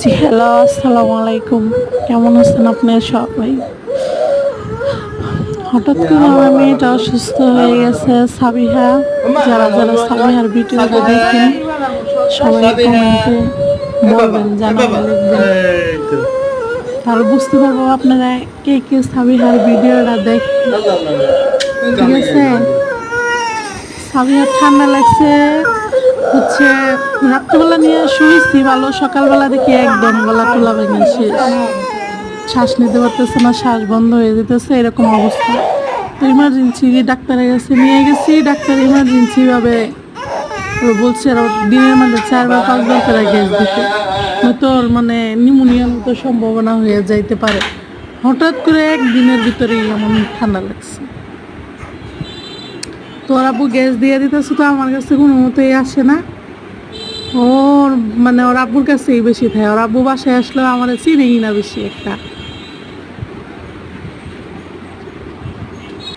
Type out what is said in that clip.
জি hello, আসসালামু আলাইকুম। কেমন আছেন আপনারা সবাই? হঠাৎ করে আমার মেয়েটা অসুস্থ হয়ে গেছে, সাবিহা। যারা যারা সাবিহার ভিডিওটা দেখেন সবাই কমেন্টে বলবেন, জানাবেন, লিখবেন, তাহলে বুঝতে পারবো আপনারা কে কে সাবিহার ভিডিওটা দেখেন। ঠিক আছে, সাবিহার ঠান্ডা লাগছে হচ্ছে, রাত্রেবেলা নিয়ে শুয়েছি ভালো, সকালবেলা দেখি একদম গলা টলা ভেঙে শেষ, শ্বাস নিতে পারতেছে না, শ্বাস বন্ধ হয়ে যেতেছে, এরকম অবস্থা। তো ইমার্জেন্সি ডাক্তারের কাছে নিয়ে গেছি, ডাক্তার ইমার্জেন্সি ভাবে বলছে আর দিনের মধ্যে 4 বা 5 বার করে গ্যাস দিতে, নয়তো ওর মানে নিউমোনিয়ার মতো সম্ভাবনা হয়ে যাইতে পারে। হঠাৎ করে একদিনের ভিতরেই এমন ঠান্ডা লাগছে। তো ওর আব্বু গ্যাস দিয়ে দিতেছে, তো আমার কাছে কোনো মতোই আসে না। ওর মানে ওর আব্বুর কাছেই বেশি থাকে, ওর আব্বু বাসায় আসলেও আমার চিনেই না বেশি একটা।